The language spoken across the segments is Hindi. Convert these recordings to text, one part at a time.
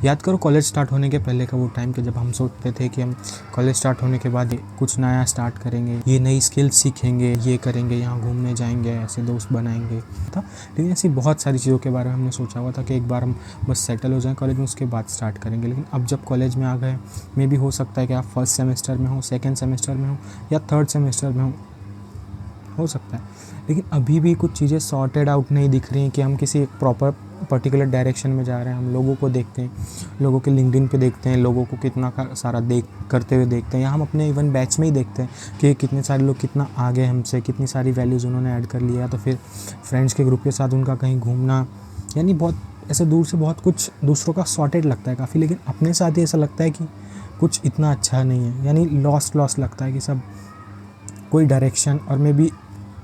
याद करो कॉलेज स्टार्ट होने के पहले का वो टाइम के जब हम सोचते थे कि हम कॉलेज स्टार्ट होने के बाद कुछ नया स्टार्ट करेंगे, ये नई स्किल्स सीखेंगे, ये करेंगे, यहाँ घूमने जाएंगे, ऐसे दोस्त बनाएंगे था। लेकिन ऐसी बहुत सारी चीज़ों के बारे में हमने सोचा हुआ था कि एक बार हम बस सेटल हो जाएं कॉलेज में, उसके बाद स्टार्ट करेंगे। लेकिन अब जब कॉलेज में आ गए, मे भी हो सकता है कि आप फर्स्ट सेमेस्टर में हो, सेकेंड सेमेस्टर में हो या थर्ड सेमेस्टर में हो सकता है, लेकिन अभी भी कुछ चीज़ें सॉर्टेड आउट नहीं दिख रही हैं कि हम किसी एक प्रॉपर पर्टिकुलर डायरेक्शन में जा रहे हैं। हम लोगों को देखते हैं, लोगों के लिंक्डइन पे देखते हैं, लोगों को कितना सारा करते हुए देखते हैं, या हम अपने इवन बैच में ही देखते हैं कि कितने सारे लोग कितना आगे हमसे, कितनी सारी वैल्यूज़ उन्होंने ऐड कर लिया। तो फिर फ्रेंड्स के ग्रुप के साथ उनका कहीं घूमना, यानी बहुत ऐसे दूर से बहुत कुछ दूसरों का सॉर्टेड लगता है काफ़ी, लेकिन अपने साथ ही ऐसा लगता है कि कुछ इतना अच्छा नहीं है, यानी लॉस लगता है कि सब कोई डायरेक्शन। और मे बी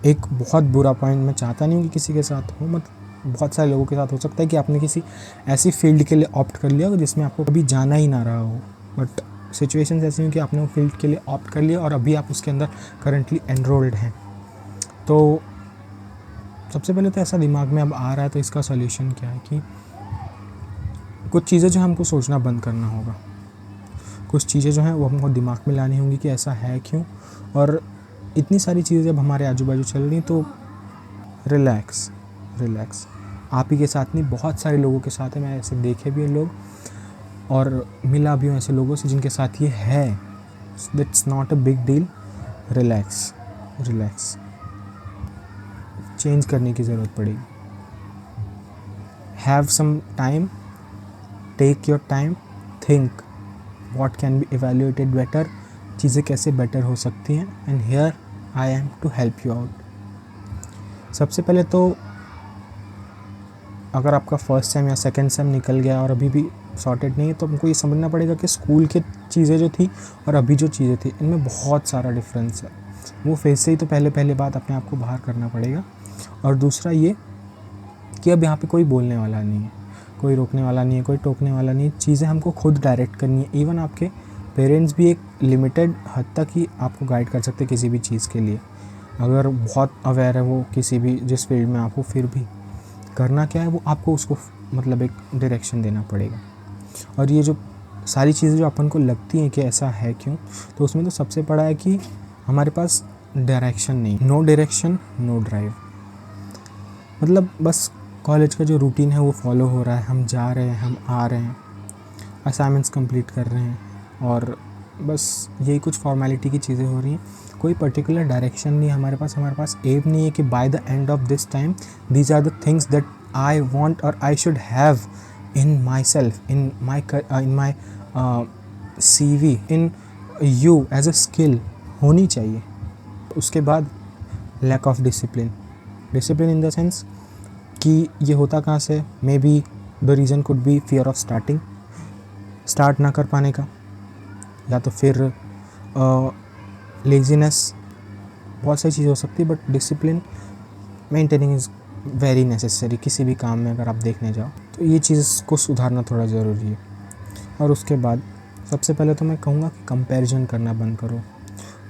एक बहुत बुरा पॉइंट, मैं चाहता नहीं हूँ कि किसी के साथ हो, बहुत सारे लोगों के साथ हो सकता है कि आपने किसी ऐसी फील्ड के लिए ऑप्ट कर लिया हो जिसमें आपको कभी जाना ही ना रहा हो, बट सिचुएशंस ऐसी हैं कि आपने वो फील्ड के लिए ऑप्ट कर लिया और अभी आप उसके अंदर करंटली एनरोल्ड हैं। तो सबसे पहले तो ऐसा दिमाग में अब आ रहा है, तो इसका सॉल्यूशन क्या है कि कुछ चीज़ें जो हमको सोचना बंद करना होगा, कुछ चीज़ें जो हैं वो हमको दिमाग में लानी होंगी कि ऐसा है क्यों। और इतनी सारी चीज़ें जब हमारे आजू बाजू चल रही, तो रिलैक्स। आप ही के साथ नहीं, बहुत सारे लोगों के साथ है, मैं ऐसे देखे भी हैं लोग और मिला भी हूँ ऐसे लोगों से जिनके साथ ये है। That's not a big deal. Relax. Change करने की ज़रूरत पड़ेगी। Have some time, take your time, think what can be evaluated better, चीज़ें कैसे बेटर हो सकती हैं, and here I am to help you out. सबसे पहले तो अगर आपका फर्स्ट सेम या सेकंड सेम निकल गया और अभी भी सॉर्टेड नहीं है, तो हमको ये समझना पड़ेगा कि स्कूल की चीज़ें जो थी और अभी जो चीज़ें थी, इनमें बहुत सारा डिफरेंस है। वो फेज से ही तो पहले बात अपने आप को बाहर करना पड़ेगा। और दूसरा ये कि अब यहाँ पे कोई बोलने वाला नहीं है, कोई रोकने वाला नहीं है, कोई टोकने वाला नहीं है। चीज़ें हमको खुद डायरेक्ट करनी है। इवन आपके पेरेंट्स भी एक लिमिटेड हद तक ही आपको गाइड कर सकते हैं किसी भी चीज़ के लिए। अगर बहुत अवेयर है वो किसी भी जिस फील्ड में आप हो, फिर भी करना क्या है वो आपको उसको मतलब एक डायरेक्शन देना पड़ेगा। और ये जो सारी चीज़ें जो अपन को लगती हैं कि ऐसा है क्यों, तो उसमें तो सबसे बड़ा है कि हमारे पास डायरेक्शन नहीं। No direction no drive. मतलब बस कॉलेज का जो रूटीन है वो फॉलो हो रहा है, हम जा रहे हैं, हम आ रहे हैं, असाइनमेंट्स कंप्लीट कर रहे हैं, और बस यही कुछ फॉर्मेलिटी की चीज़ें हो रही हैं। कोई पर्टिकुलर डायरेक्शन नहीं है हमारे पास एम नहीं है कि by the end of this time these are the things that I want और I should have in my self, in my CV, in you as a skill होनी चाहिए। उसके बाद lack of discipline in the sense कि ये होता कहाँ से, may be the reason could be fear of start ना कर पाने का, या तो फिर लेज़ीनेस, बहुत सारी चीज़ें हो सकती है। But discipline maintaining is very necessary किसी भी काम में अगर आप देखने जाओ, तो ये चीज़ को सुधारना थोड़ा ज़रूरी है। और उसके बाद सबसे पहले तो मैं कहूँगा कि कंपैरिजन करना बंद करो।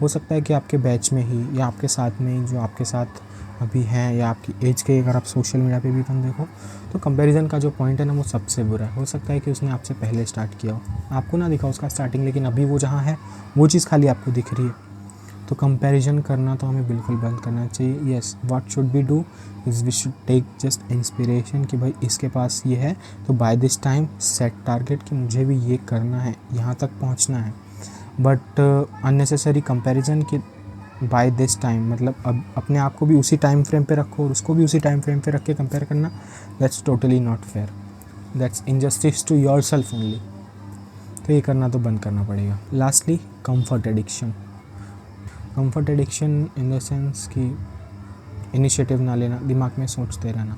हो सकता है कि आपके बैच में ही या आपके साथ में ही जो आपके साथ अभी हैं या आपकी एज के, अगर आप सोशल मीडिया पे भी तुम देखो, तो कंपैरिजन का जो पॉइंट है ना वो सबसे बुरा है। हो सकता है कि उसने आपसे पहले स्टार्ट किया हो, आपको ना दिखा उसका स्टार्टिंग, लेकिन अभी वो जहाँ है वो चीज़ खाली आपको दिख रही है। तो कंपैरिजन करना तो हमें बिल्कुल बंद करना चाहिए। Yes, what should be do is we should take just inspiration कि भाई इसके पास ये है, तो by this time set target कि मुझे भी ये करना है, यहाँ तक पहुँचना है। बट अननेसेसरी कंपैरिजन कि बाय दिस टाइम, मतलब अब अपने आप को भी उसी टाइम फ्रेम पे रखो और उसको भी उसी टाइम फ्रेम पे रख के कंपेयर करना, that's totally not fair, that's injustice to yourself only. तो ये करना तो बंद करना पड़ेगा। Lastly, comfort addiction in the sense कि इनिशिएटिव ना लेना, दिमाग में सोचते रहना,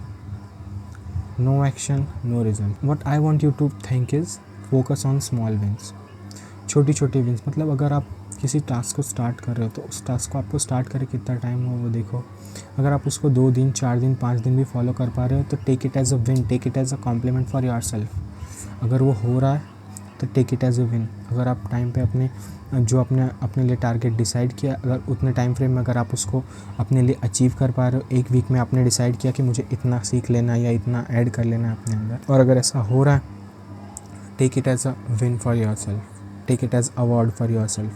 no action no result. What I want you to think is focus on small wins, छोटी विंस। मतलब अगर आप किसी टास्क को स्टार्ट कर रहे हो तो उस टास्क को आपको स्टार्ट करे कितना टाइम हो वो देखो। अगर आप उसको 2 दिन 4 दिन 5 दिन भी फॉलो कर पा रहे हो तो take it as a win, take it as a compliment for yourself. अगर वो हो रहा है तो take it as a win. अगर आप टाइम पे अपने लिए टारगेट डिसाइड किया, अगर उतने टाइम फ्रेम में अगर आप उसको अपने लिए अचीव कर पा रहे हो, एक वीक में आपने डिसाइड किया कि मुझे इतना सीख लेना है या इतना ऐड कर लेना है अपने अंदर, और अगर ऐसा हो रहा है take it as a win for yourself, take it as award for yourself.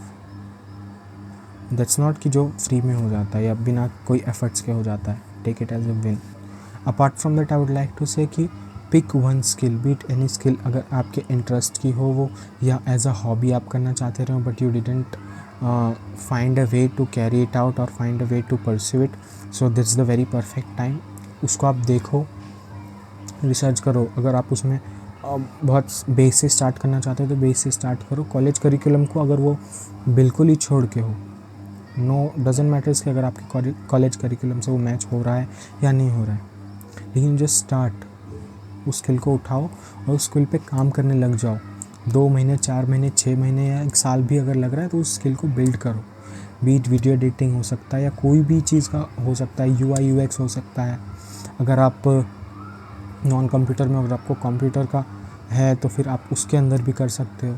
That's not कि जो फ्री में हो जाता है या बिना कोई एफर्ट्स के हो जाता है, take it as a win. Apart from that I would like to say कि pick one skill, beat any skill, अगर आपके इंटरेस्ट की हो वो, या एज अ हॉबी आप करना चाहते रहो but you didn't find a way to carry it out और find a way to pursue it, so that's the very perfect time. उसको आप देखो, रिसर्च करो। अगर आप उसमें बहुत बेस से स्टार्ट करना चाहते हो तो बेस से स्टार्ट करो। कॉलेज करिकुलम को अगर वो बिल्कुल ही छोड़ के हो, नो डजेंट मैटर्स कि अगर आपके कॉलेज करिकुलम से वो मैच हो रहा है या नहीं हो रहा है, लेकिन जस्ट स्टार्ट, उस स्किल को उठाओ और उस स्किल पे काम करने लग जाओ। 2 महीने, 4 महीने, 6 महीने या 1 साल भी अगर लग रहा है तो उस स्किल को बिल्ड करो। बीट वीडियो एडिटिंग हो सकता है या कोई भी चीज़ का हो सकता है, UI UX हो सकता है। अगर आप नॉन कंप्यूटर में, अगर आपको कंप्यूटर का है तो फिर आप उसके अंदर भी कर सकते हो,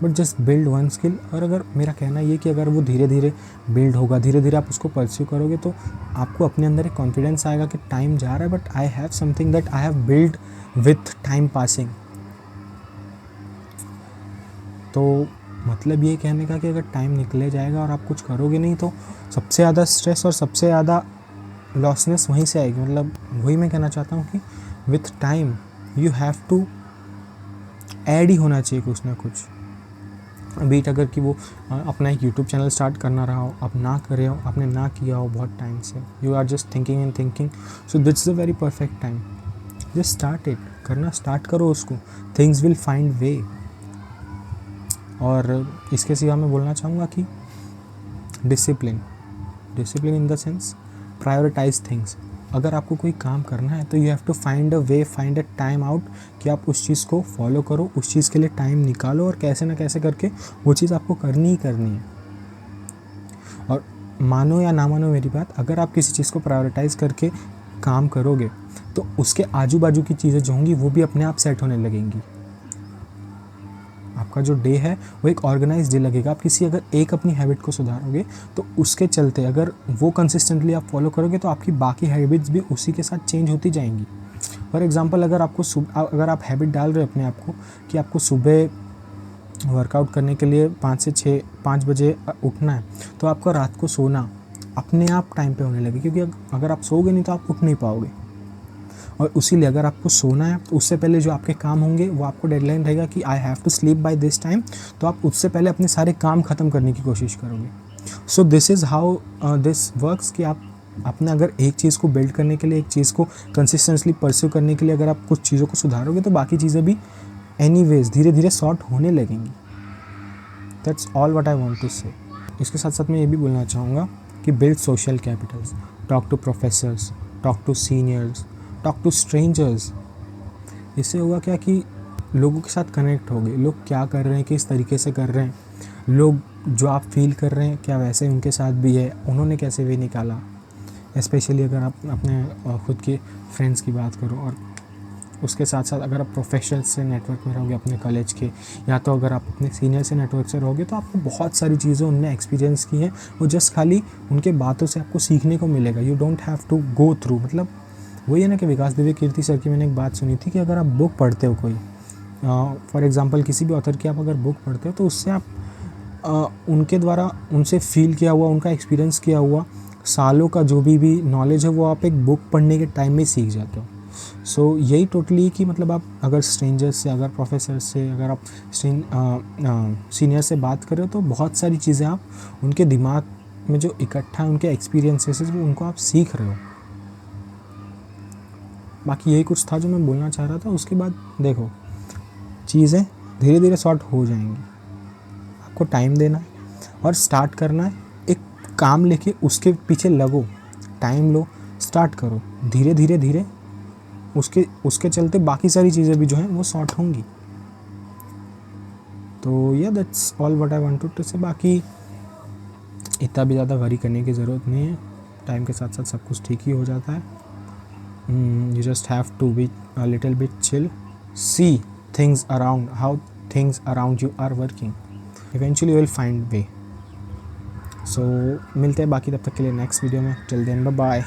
but just build one skill. और अगर मेरा कहना ये कि अगर वो धीरे धीरे बिल्ड होगा, धीरे धीरे आप उसको परस्यू करोगे तो आपको अपने अंदर एक कॉन्फिडेंस आएगा कि टाइम जा रहा है but I have something that I have build with time passing. तो मतलब ये कहने का कि अगर टाइम निकले जाएगा और आप कुछ करोगे नहीं तो सबसे ज़्यादा स्ट्रेस और सबसे ज़्यादा लॉसनेस वहीं से आएगी। मतलब वही मैं कहना चाहता हूँ कि with time you have to add ही होना चाहिए कुछ ना कुछ। बीट अगर कि वो अपना एक यूट्यूब चैनल स्टार्ट करना रहा हो, आप ना कर रहे हो, आपने ना किया हो बहुत टाइम से, you are just thinking and thinking, so that's the very perfect time. Just start it, करना स्टार्ट करो उसको, थिंग्स विल फाइंड वे। और इसके सिवा मैं बोलना चाहूँगा कि discipline in the sense prioritize things. अगर आपको कोई काम करना है तो you have to find a way, find a time out कि आप उस चीज़ को फॉलो करो, उस चीज़ के लिए टाइम निकालो और कैसे ना कैसे करके वो चीज़ आपको करनी ही करनी है। और मानो या ना मानो मेरी बात, अगर आप किसी चीज़ को प्रायोरिटाइज करके काम करोगे तो उसके आजू बाजू की चीज़ें जो होंगी वो भी अपने आप सेट होने लगेंगी। आपका जो डे है वो एक ऑर्गेनाइज डे लगेगा। आप किसी अगर एक अपनी हैबिट को सुधारोगे तो उसके चलते अगर वो कंसिस्टेंटली आप फॉलो करोगे तो आपकी बाकी हैबिट्स भी उसी के साथ चेंज होती जाएंगी। फॉर एग्जांपल, अगर आप हैबिट डाल रहे हो अपने आप को कि आपको सुबह वर्कआउट करने के लिए 5 बजे उठना है, तो आपको रात को सोना अपने आप टाइम पे होने लगे, क्योंकि अगर आप सोओगे नहीं तो आप उठ नहीं पाओगे। और उसीलिए अगर आपको सोना है तो उससे पहले जो आपके काम होंगे वो आपको डेडलाइन रहेगा कि I have to sleep by this time, तो आप उससे पहले अपने सारे काम ख़त्म करने की कोशिश करोगे। So this is how this works कि आप अपने अगर एक चीज़ को बिल्ड करने के लिए, एक चीज़ को कंसिस्टेंटली परस्यू करने के लिए अगर आप कुछ चीज़ों को सुधारोगे तो बाकी चीज़ें भी एनीवेज धीरे धीरे सॉर्ट होने लगेंगी। That's all what I want to say. इसके साथ साथ मैं ये भी बोलना चाहूँगा कि build social capitals, talk to professors, talk to seniors, talk to strangers. इससे होगा क्या कि लोगों के साथ कनेक्ट हो गए, लोग क्या कर रहे हैं, किस तरीके से कर रहे हैं, लोग जो आप फील कर रहे हैं क्या वैसे उनके साथ भी है, उन्होंने कैसे वे निकाला। स्पेशली अगर आप अपने खुद के फ्रेंड्स की बात करो, और उसके साथ साथ अगर आप प्रोफेशनल से नेटवर्क में रहोगे अपने कॉलेज के, या तो अगर आप अपने सीनियर से नेटवर्क से रहोगे तो आपको बहुत सारी चीज़ें उनने एक्सपीरियंस की हैं, वो जस्ट खाली उनके बातों से आपको सीखने को मिलेगा। You don't have to go through. मतलब वही है ना कि विकास दिव्य कीर्ति सर की मैंने एक बात सुनी थी कि अगर आप बुक पढ़ते हो कोई, फॉर एग्जांपल किसी भी ऑथर की आप अगर बुक पढ़ते हो तो उससे आप उनके द्वारा उनसे फील किया हुआ, उनका एक्सपीरियंस किया हुआ सालों का जो भी नॉलेज है वो आप एक बुक पढ़ने के टाइम में सीख जाते हो। सो यही टोटली कि मतलब आप अगर स्ट्रेंजर्स से, अगर प्रोफेसर से, अगर आप सीनियर से बात करें तो बहुत सारी चीज़ें आप उनके दिमाग में जो इकट्ठा है, उनके एक्सपीरियंसेस वो उनको आप सीख रहे हो। बाकी यही कुछ था जो मैं बोलना चाह रहा था। उसके बाद देखो चीज़ें धीरे धीरे सॉर्ट हो जाएंगी, आपको टाइम देना है और स्टार्ट करना है। एक काम लेके उसके पीछे लगो, टाइम लो, स्टार्ट करो, धीरे धीरे धीरे उसके चलते बाकी सारी चीज़ें भी जो हैं वो सॉर्ट होंगी। तो या that's all what I wanted to say. बाकी इतना भी ज़्यादा वरी करने की ज़रूरत नहीं है, टाइम के साथ साथ सब कुछ ठीक ही हो जाता है। You just have to be a little bit chill, see things around, how things around you are working, eventually you will find way. So मिलते हैं बाकी तब तक के लिए नेक्स्ट वीडियो में। Till then, bye bye.